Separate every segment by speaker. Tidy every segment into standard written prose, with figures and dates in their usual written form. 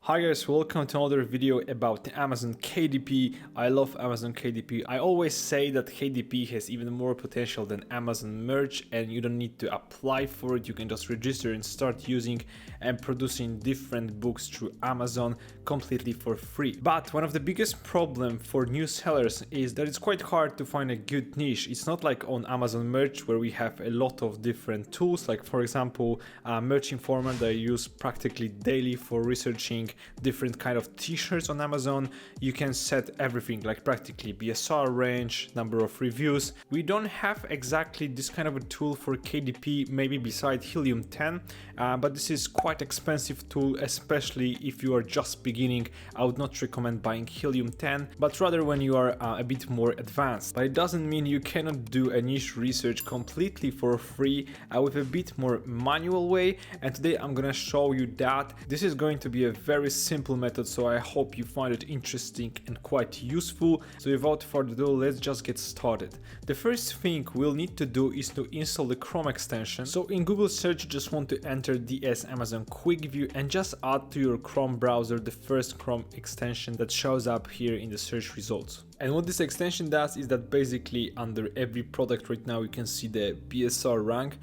Speaker 1: Hi guys, welcome to another video about the Amazon KDP. I love Amazon KDP. I always say that KDP has even more potential than Amazon Merch, and you don't need to apply for it. You can just register and start using and producing different books through Amazon completely for free. But one of the biggest problems for new sellers is that it's quite hard to find a good niche. It's not like on Amazon Merch where we have a lot of different tools, like for example, Merch Informer that I use practically daily for researching different kind of t-shirts on Amazon. You can set everything, like practically BSR range, number of reviews. We don't have exactly this kind of a tool for KDP, maybe beside Helium 10, but this is quite expensive tool, especially if you are just beginning. I would not recommend buying Helium 10, but rather when you are a bit more advanced. But it doesn't mean you cannot do a niche research completely for free with a bit more manual way, and today I'm gonna show you that. This is going to be a very simple method, so I hope you find it interesting and quite useful. So without further ado, let's just get started. The first thing we'll need to do is to install the Chrome extension. So in Google search, you just want to enter DS Amazon Quick View and just add to your Chrome browser the first Chrome extension that shows up here in the search results. And what this extension does is that basically under every product right now you can see the BSR rank.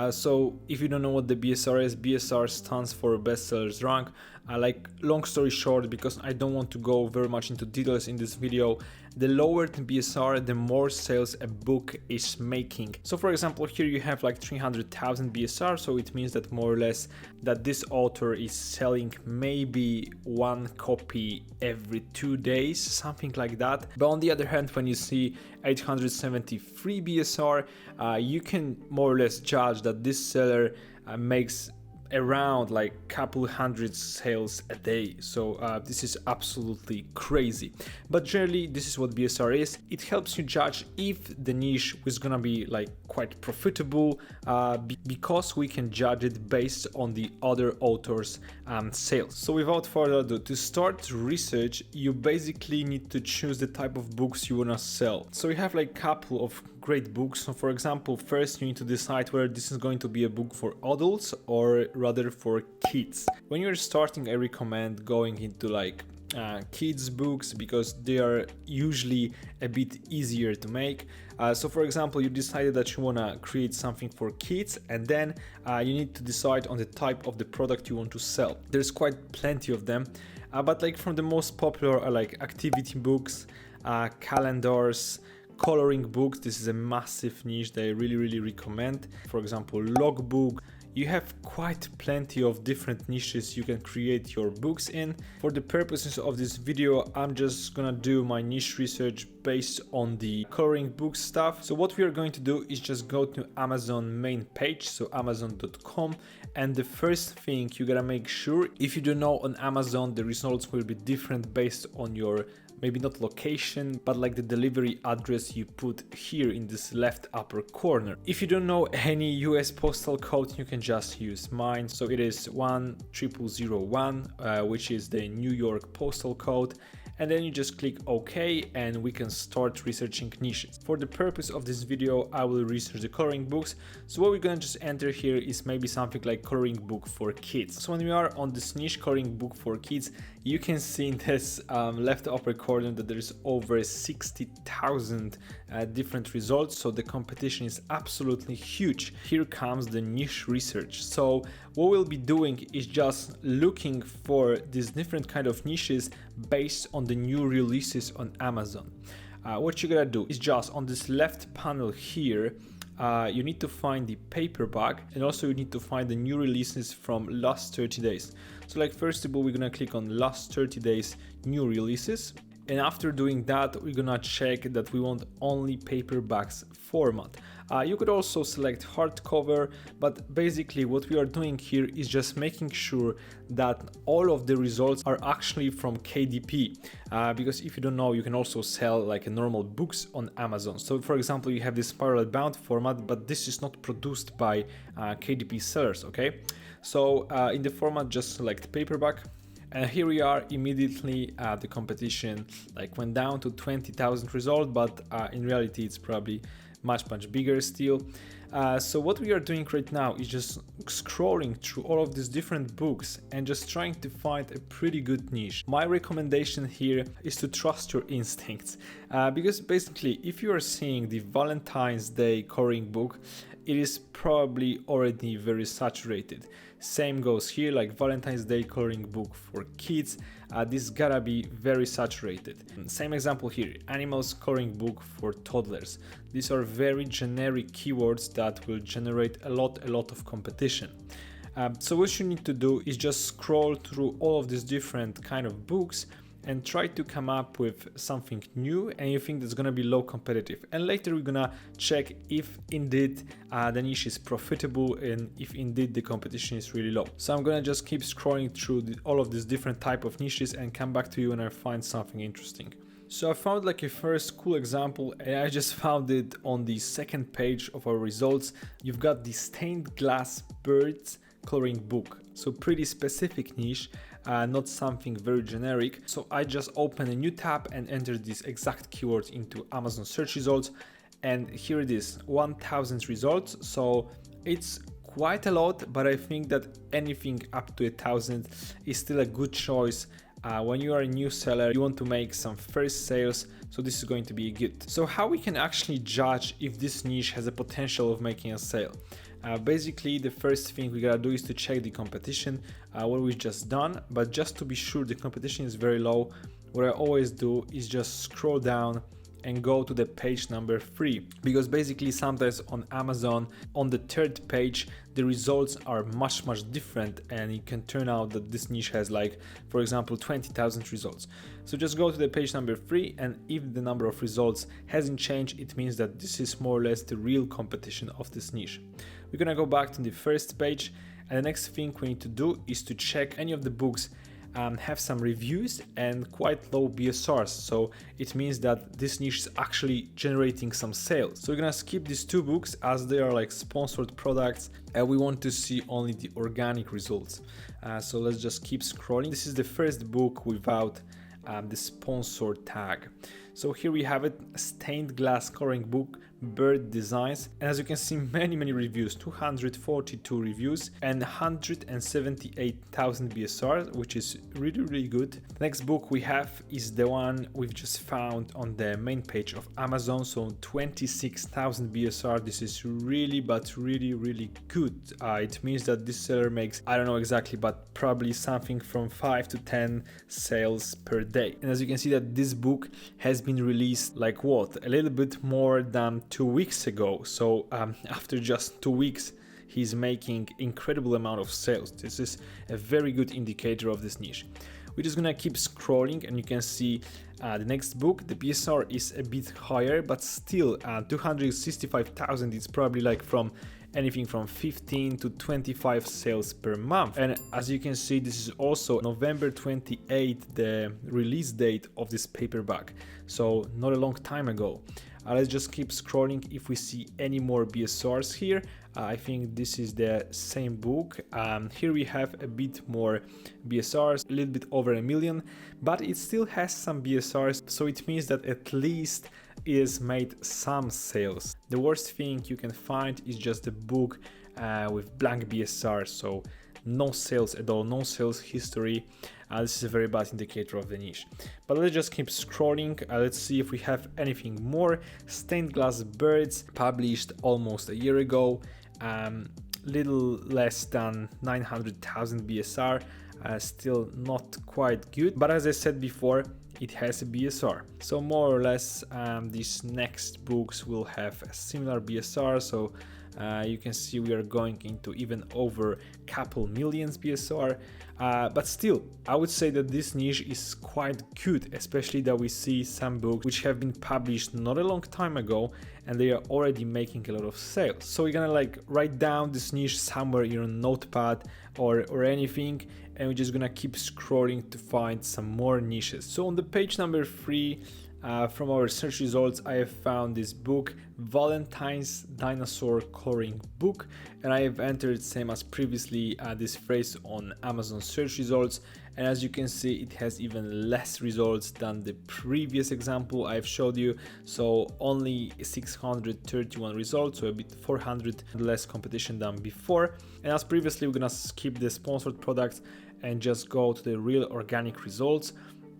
Speaker 1: So if you don't know what the BSR is, BSR stands for bestsellers rank. Like long story short, because I don't want to go very much into details in this video, the lower the BSR, the more sales a book is making. So for example, here you have like 300,000 BSR, so it means that more or less that this author is selling maybe one copy every 2 days, something like that. But on the other hand, when you see 873 BSR, you can more or less judge that this seller makes around like couple hundred sales a day. So this is absolutely crazy, but generally this is what BSR is. It helps you judge if the niche is gonna be like quite profitable, because we can judge it based on the other authors sales. So without further ado, to start research, you basically need to choose the type of books you want to sell. So you have like a couple of great books. So for example, first you need to decide whether this is going to be a book for adults or rather for kids. When you're starting, I recommend going into like kids books because they are usually a bit easier to make. So for example, you decided that you want to create something for kids, and then you need to decide on the type of the product you want to sell. There's quite plenty of them, but like from the most popular are like activity books, calendars, coloring books. This is a massive niche that I really recommend. For example, logbook. You have quite plenty of different niches you can create your books in. For the purposes of this video, I'm just gonna do my niche research based on the coloring book stuff. So what we are going to do is just go to Amazon main page, so amazon.com, and the first thing you gotta make sure, if you don't know, on Amazon the results will be different based on your maybe not location, but like the delivery address you put here in this left upper corner. If you don't know any US postal code, you can just use mine. So it is 10001, which is the New York postal code. And then you just click OK and we can start researching niches. For the purpose of this video, I will research the coloring books. So what we're gonna just enter here is maybe something like coloring book for kids. So when we are on this niche coloring book for kids, you can see in this left upper corner that there's over 60,000 different results. So the competition is absolutely huge. Here comes the niche research. So what we'll be doing is just looking for these different kind of niches based on the new releases on Amazon. What you gotta do is just on this left panel here, you need to find the paperback, and also you need to find the new releases from last 30 days. So like first of all, we're gonna click on last 30 days new releases. And after doing that, we're gonna check that we want only paperbacks format. You could also select hardcover, but basically what we are doing here is just making sure that all of the results are actually from KDP, because if you don't know, you can also sell like a normal books on Amazon. So for example, you have this spiral bound format, but this is not produced by KDP sellers, okay? So in the format, just select paperback. And here we are. Immediately the competition like went down to 20,000 results, but in reality it's probably much bigger still. So what we are doing right now is just scrolling through all of these different books and just trying to find a pretty good niche. My recommendation here is to trust your instincts, because basically if you are seeing the Valentine's Day coloring book, it is probably already very saturated. Same goes here, like Valentine's Day coloring book for kids, this gotta be very saturated. Same example here, animals coloring book for toddlers. These are very generic keywords that will generate a lot of competition. So what you need to do is just scroll through all of these different kind of books and try to come up with something new and you think that's gonna be low competitive. And later we're gonna check if indeed the niche is profitable and if indeed the competition is really low. So I'm gonna just keep scrolling through all of these different type of niches and come back to you when I find something interesting. So I found like a first cool example, and I just found it on the second page of our results. You've got the stained glass birds coloring book. So pretty specific niche, not something very generic. So I just opened a new tab and entered this exact keyword into Amazon search results, and here it is, 1000 results. So it's quite a lot, but I think that anything up to 1000 is still a good choice. When you are a new seller, you want to make some first sales, so this is going to be good. So how we can actually judge if this niche has a potential of making a sale? Basically, the first thing we gotta do is to check the competition, what we've just done, but just to be sure the competition is very low, what I always do is just scroll down and go to the page number 3, because basically sometimes on Amazon on the third page the results are much different, and it can turn out that this niche has, like, for example, 20,000 results. So just go to the page number 3, and if the number of results hasn't changed, it means that this is more or less the real competition of this niche. We're gonna go back to the first page, and the next thing we need to do is to check any of the books have some reviews and quite low BSRs, so it means that this niche is actually generating some sales. So we're gonna skip these two books as they are like sponsored products, and we want to see only the organic results. So let's just keep scrolling. This is the first book without the sponsor tag. So here we have it, stained glass coloring book, bird designs, and as you can see, many reviews, 242 reviews and 178,000 BSR, which is really good. The next book we have is the one we've just found on the main page of Amazon, so 26,000 BSR. This is really good. It means that this seller makes, I don't know exactly, but probably something from 5 to 10 sales per day. And as you can see that this book has been released like what, a little bit more than 2 weeks ago. So after just 2 weeks he's making incredible amount of sales. This is a very good indicator of this niche. We're just gonna keep scrolling, and you can see the next book, the BSR is a bit higher, but still 265,000. It's probably like from anything from 15 to 25 sales per month. And as you can see, this is also November 28th, the release date of this paperback, so not a long time ago. Let's just keep scrolling if we see any more BSRs here. I think this is the same book. Here we have a bit more BSRs, a little bit over 1 million, but it still has some BSRs, so it means that at least it has made some sales. The worst thing you can find is just a book with blank BSR, so no sales at all, no sales history. This is a very bad indicator of the niche. But let's just keep scrolling. Let's see if we have anything more. Stained glass birds, published almost a year ago, little less than 900,000 BSR, still not quite good, but as I said before, it has a BSR. So more or less these next books will have a similar BSR, so you can see we are going into even over couple millions BSR, but still I would say that this niche is quite good, especially that we see some books which have been published not a long time ago and they are already making a lot of sales. So we're gonna like write down this niche somewhere in a notepad or anything, and we're just gonna keep scrolling to find some more niches. So on the page number 3 from our search results, I have found this book, Valentine's Dinosaur Coloring Book, and I have entered, same as previously, this phrase on Amazon search results, And as you can see, it has even less results than the previous example I've showed you. So only 631 results, so a bit 400 less competition than before. And as previously, we're gonna skip the sponsored products and just go to the real organic results.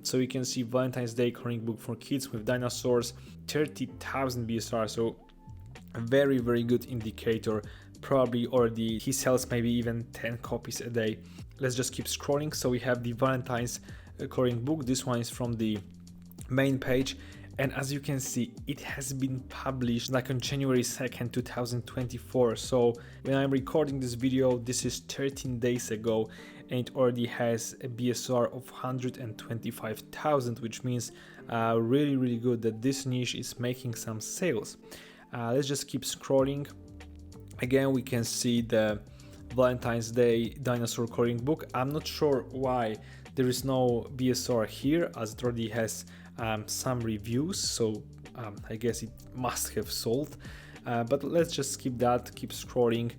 Speaker 1: So you can see Valentine's Day coloring book for kids with dinosaurs, 30,000 BSR. So a very, very good indicator. Probably already he sells maybe even 10 copies a day. Let's just keep scrolling. So we have the Valentine's coloring book. This one is from the main page. And as you can see, it has been published like on January 2nd, 2024. So when I'm recording this video, this is 13 days ago, and it already has a BSR of 125,000, which means really, really good that this niche is making some sales. Let's just keep scrolling. Again, we can see the Valentine's Day dinosaur coloring book. I'm not sure why there is no BSR here, as it already has some reviews, so I guess it must have sold. But let's just skip that, keep scrolling.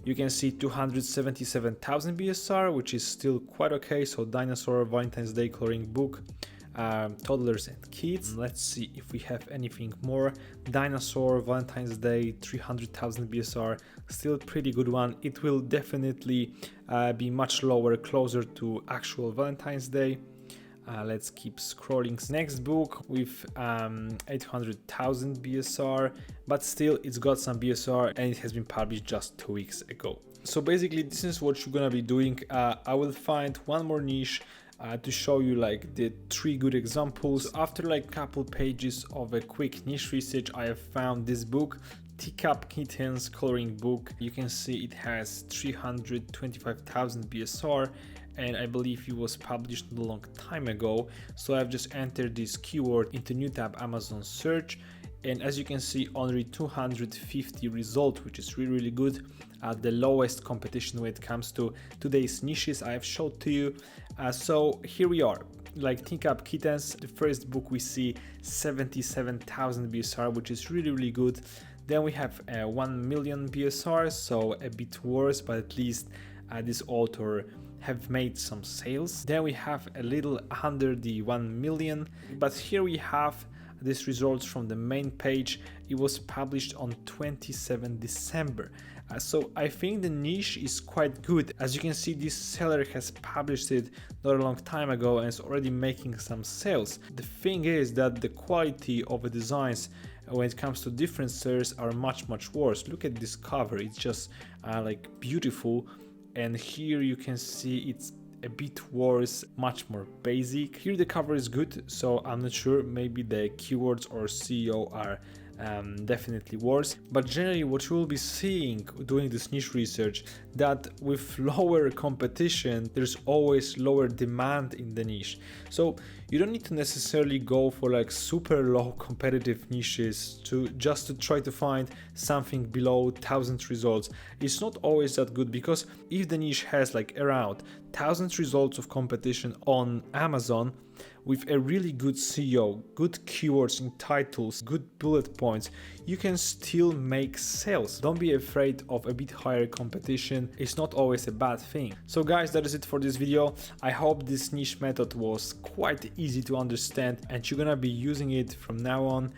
Speaker 1: You can see 277,000 BSR, which is still quite okay. So dinosaur Valentine's Day coloring book, toddlers and kids. Let's see if we have anything more. Dinosaur Valentine's Day, 300,000 BSR, still pretty good one. It will definitely be much lower, closer to actual Valentine's Day. Let's keep scrolling. Next book with 800,000 BSR, but still it's got some BSR and it has been published just 2 weeks ago. So basically this is what you're gonna be doing. I will find one more niche to show you like the 3 good examples. So after like couple pages of a quick niche research, I have found this book, Teacup Kittens coloring book. You can see it has 325,000 BSR, and I believe it was published a long time ago. So I've just entered this keyword into new tab Amazon search, and as you can see, only 250 results, which is really, really good. The lowest competition when it comes to today's niches I have showed to you. So here we are, like Teacup Kittens, the first book we see 77,000 BSR, which is really, really good. Then we have 1 million BSR, so a bit worse, but at least this author have made some sales. Then we have a little under the 1 million, but here we have this results from the main page. It was published on 27 December. So I think the niche is quite good. As you can see, this seller has published it not a long time ago and is already making some sales. The thing is that the quality of the designs when it comes to different sellers are much worse. Look at this cover, it's just like beautiful. And here you can see it's a bit worse, much more basic. Here the cover is good, so I'm not sure, maybe the keywords or SEO are definitely worse. But generally what you will be seeing doing this niche research, that with lower competition there's always lower demand in the niche. So you don't need to necessarily go for like super low competitive niches to try to find something below 1,000 results. It's not always that good, because if the niche has like around 1,000 results of competition on Amazon with a really good SEO, good keywords in titles, good bullet points, you can still make sales. Don't be afraid of a bit higher competition. It's not always a bad thing. So guys, that is it for this video. I hope this niche method was quite easy to understand and you're gonna be using it from now on.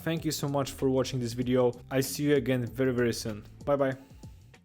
Speaker 1: Thank you so much for watching this video. I see you again very soon. Bye bye.